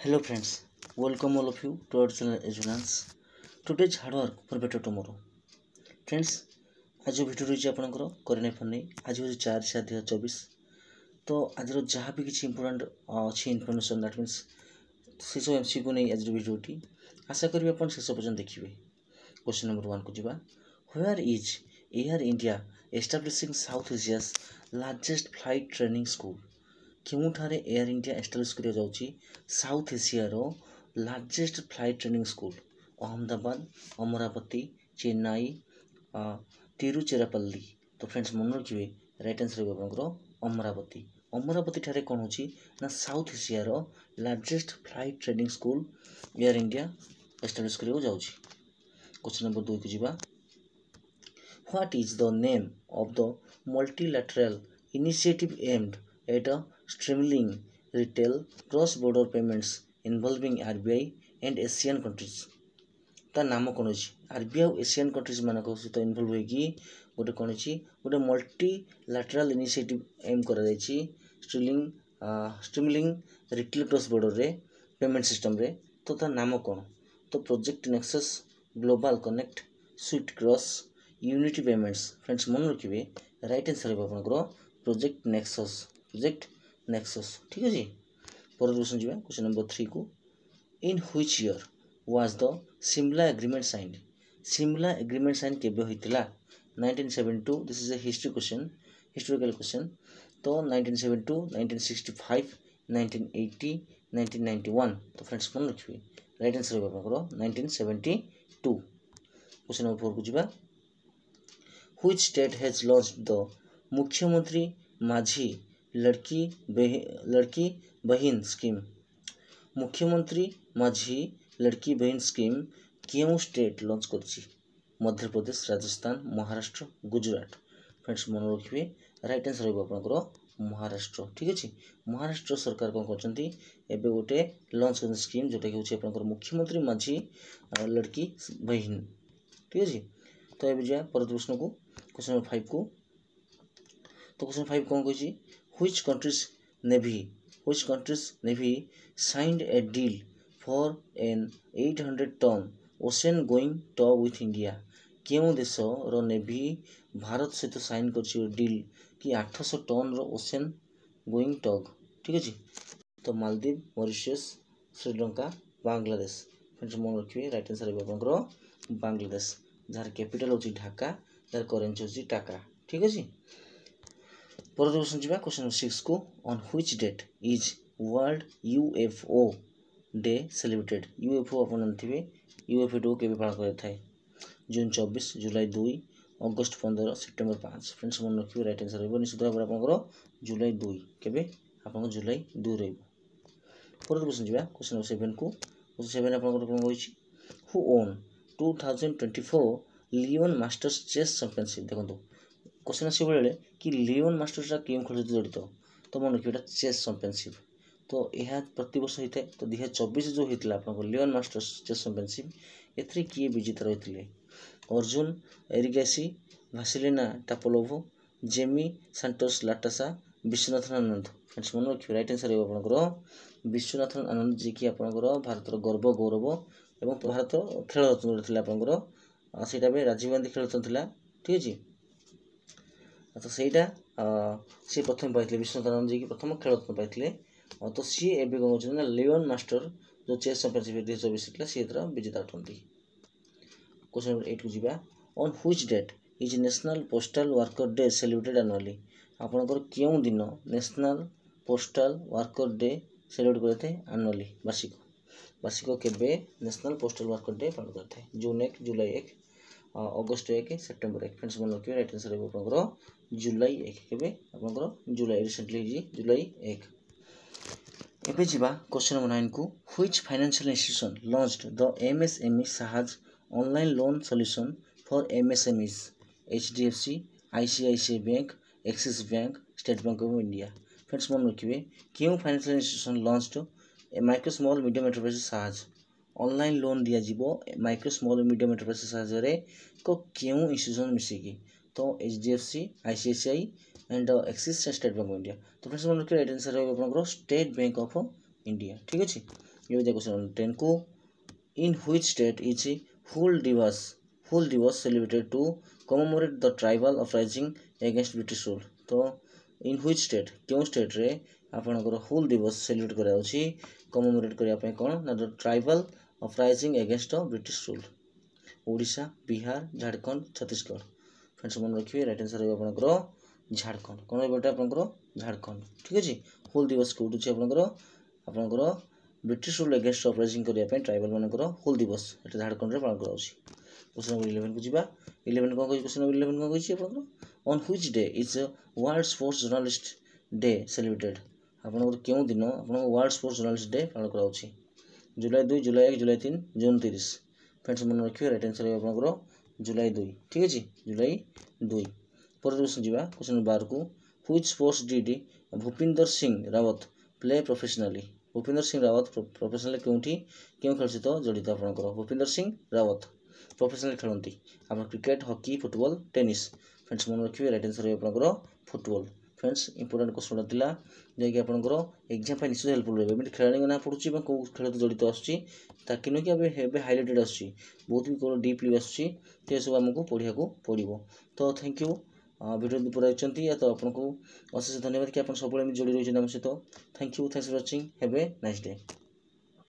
Hello friends, welcome all of you to our channel Educance. Today's hard work for better tomorrow. Friends, आज video रही आपंकर current affair नहीं आज हूँ 4/7/2024। तो आज जहाँ भी किसी इंपोर्टाट अच्छी इनफर्मेशन दैट मीन्स से सब एमसी को नहीं आज भिडियोटी आशा करी आप शेष पर्यटन देखिए। क्वेश्चन नंबर 1 को जीवा। Where is Air India establishing South Asia's largest flight training school? केउठारे एयर इंडिया एस्टाब्लिश करिया जाउची साउथ एशियार largest flight training school? Ahmedabad, Amaravati, Chennai, Tiruchirappalli. तो फ्रेंड्स मन रखिए राइट आंसर होगा आपनकर अमरावती। अमरावती ठारे कौन होची ना साउथ एशियार largest flight training school air India establish करिया जाउची। क्वेश्चन नंबर 2 को जीवा। What is the name of the multilateral initiative aimed at streamlining retail cross-border payments involving RBI and Asian countries? ता नाम कौन अच्छी आरबीआई और एशियन कंट्रीज मान सहित इनवल्व होगी गोटे कौन अच्छी गोटे मल्टीलाटराल इनिशिएटिव एम कर स्ट्रीमलिंग रिटेल क्रॉस बॉर्डर रे पेमेंट सिस्टम रे। तो ता नाम कौन? तो project nexus, global connect, Swift cross, unity payments. Friends मन रखिए राइट आंसर होगा आपनकर प्रोजेक्ट नेक्सस। ठीक है जी। पर क्वेश्चन जीवा क्वेश्चन नंबर 3 को। In which year was the Simla agreement signed? Simla agreement sign केबे होइतिला? 1972। This is a history question, historical question. तो 1972, 1965, 1980, 1991। तो फ्रेंड्स मन रखिए राइट आंसर होगा आपनकर 1972। क्वेश्चन नंबर 4 को जीवा। Which state has launched the मुख्यमंत्री माझी लड़की बहन स्कीम? मुख्यमंत्री माझी लड़की बहन स्कीम क्यों स्टेट लॉन्च करछि? मध्य प्रदेश, राजस्थान, महाराष्ट्र, गुजरात। फ्रेंड्स मन रखिए राइट आंसर होगा आपनकर महाराष्ट्र। ठीक अच्छे। महाराष्ट्र सरकार कौन करछंती एबे गोटे लॉन्च कर स्कीम जोटा कि होछि आपनकर मुख्यमंत्री माझी लड़की बहन। ठीक अच्छे। तो ये जा पर प्रश्न को क्वेश्चन नंबर 5 को। तो क्वेश्चन 5 कौन कही? Which countries navy signed a deal for an 800 ton ocean going tug with India? क्यों देश रो नेवी भारत सहित साइन कर डील कि 800 टन रो ओशन गोइंग टग? ठीक अच्छे। तो मालदीव, मॉरिशस, श्रीलंका, बांग्लादेश। फ्रेंड्स मन रखिए राइट आंसर होगा बांग्लादेश जार कैपिटल होची ढाका, जार करेंसी होची टाका। ठीक अच्छे। पर क्वेश्चन जीवा क्वेश्चन नंबर 6 को। On which date is world UFO day celebrated? UFO अपन जानथिबे यूएफओ डे केबे पालन करा थाए? जून 24, जुलाई 2, अगस्त 15, सेप्टेम्बर 5। फ्रेंड्स मन रखिए राइट आंसर होबो निश्चित भाबरे आपनकर जुलाई 2 केबे आपन जुलाई 2 रहइबो। पर क्वेश्चन जीवा क्वेश्चन नंबर 7 को। क्वेश्चन 7 आपनकर कोन होइछि? Who won 2024 Leon masters chess championship? देखो क्वेश्चन आस बेले कि लियोन मास्टर्स क्यों खेल जड़ित? तो मन रखिए चेस चैंपियनशिप। तो यह प्रति वर्ष होता है। तो 2024 जो होता है आप लियोन मास्टर्स चेस चैंपियनशिप एथरे किए विजेता रही है? Arjun Erigaisi, भासिलिना टापोलोव, Jamie Santos लाटासा, Viswanathan Anand. Friends मन रखिए राइट आंसर होगा आपनकर विश्वनाथन आनंद जी कि आपनकर भारत गर्व गौरव एवं भारत खेल रत्न थे आपनकर सेटा भी राजीव गांधी खेल रत्न थिला। ठीक अच्छे। तो सहीटा सी प्रथम पाई विश्वनाथ आनंद जी की प्रथम खेल रत्न पाई। तो सी एबे कौन होना लियोन मास्टर जो चेस चैंपियनशिप 2024 होता सी विजेता अटंती। क्वेश्चन नंबर 8 को जीवा। On which date is national postal worker day celebrated annually? आपनकर क्यों दिन national postal worker day celebrate करते हैं एनुअली? वार्षिक केबे नेशनल पोस्टल वर्कर डे पालन करते हैं? जून 1, जुलाई 1, अगस्त 1, सेप्टेम्बर 1। फ्रेंड्स मन रखिए राइट आंसर होगा आपनकर जुलाई 1 केबे आपनकर जुलाई रिसेंटली जुलाई 1। एबे जीवा क्वेश्चन नंबर 9 को। Which financial institution launched the MSME Sahaj online loan solution for MSMEs? HDFC, ICICI bank, Axis bank, State Bank of India. Friends मन रखिए क्यों financial institution launched micro small medium enterprise Sahaj online loan दिया जीवो micro small medium enterprise साहाय्य को क्यों institution मिसिकी? तो HDFC, ICICI and axis state Bank of India. तो फ्रेंड्स मन रखिए राइट आंसर होगा आपनकर स्टेट बैंक ऑफ इंडिया। ठीक अच्छे। ये क्वेश्चन 10 को in which state is Hull Diwas celebrated to commemorate the tribal uprising against British rule? तो in which state क्यों स्टेट रे आपनकर हुल दिवस सेलिब्रेट करा अछि कमेमोरेट करिया पे कोन ना tribal uprising against British rule? Odisha, Bihar, Jharkhand, Chhattisgarh. Friends मन रखिए राइट आंसर है आपनकर झारखंड। कोन बेटा आपनकर झारखंड। ठीक अछि। हुल दिवस कोड अछि आपनकर ब्रिटिश रूल अगेंस्ट अपराइजिंग करिया पे ट्राइबल मानकर हुल दिवस एटा झारखंड रे पालन करा अछि। क्वेश्चन नंबर 11 को जीवा। 11 को क्वेश्चन नंबर 11 को कहछि आपनकर on which day is world sports journalist day celebrated? आपनकर केउ दिन आपन वर्ल्ड स्पोर्ट्स जर्नलिस्ट डे पालन करा अछि? जुलाई 2, जुलाई 1, जुलाई 3, जून 30। फ्रेंड्स मन रखिए राइट आंसर है आपनकर जुलाई 2। ठीक अछि जुलाई 2। पर क्वेश्चन जीवा क्वेश्चन नंबर 12 को which sports did Bhupinder Singh Rawat play professionally? Bhupinder Singh Rawat professionally केउठी केउ खेल सहित जड़ित आपनकर? भूपिंदर सिंह रावत प्रोफेशनली खेलती आप cricket, hockey, football, tennis. Friends मन रखिए राइट आंसर है आपनकर फुटबॉल। फ्रेंड्स इंपोर्टेंट क्वेश्चन थिला जे कि आपनकर एग्जाम पे निश्चित हेल्पफुल रहबे। एमि खेलाणी ना पडुची बा को खेल तो जड़ित आछी ताकि न कि अबे हेबे हाइलाइटेड आछी बहुत भी को डीपली आछी ते सब हमको पढिया को पड़िबो। तो थैंक यू वीडियो पूरा देखचंती या तो आपनको अशेष धन्यवाद कि आपन सब जोड़ी रहिछन हम सहित। Thank you, thanks for watching, have a nice day.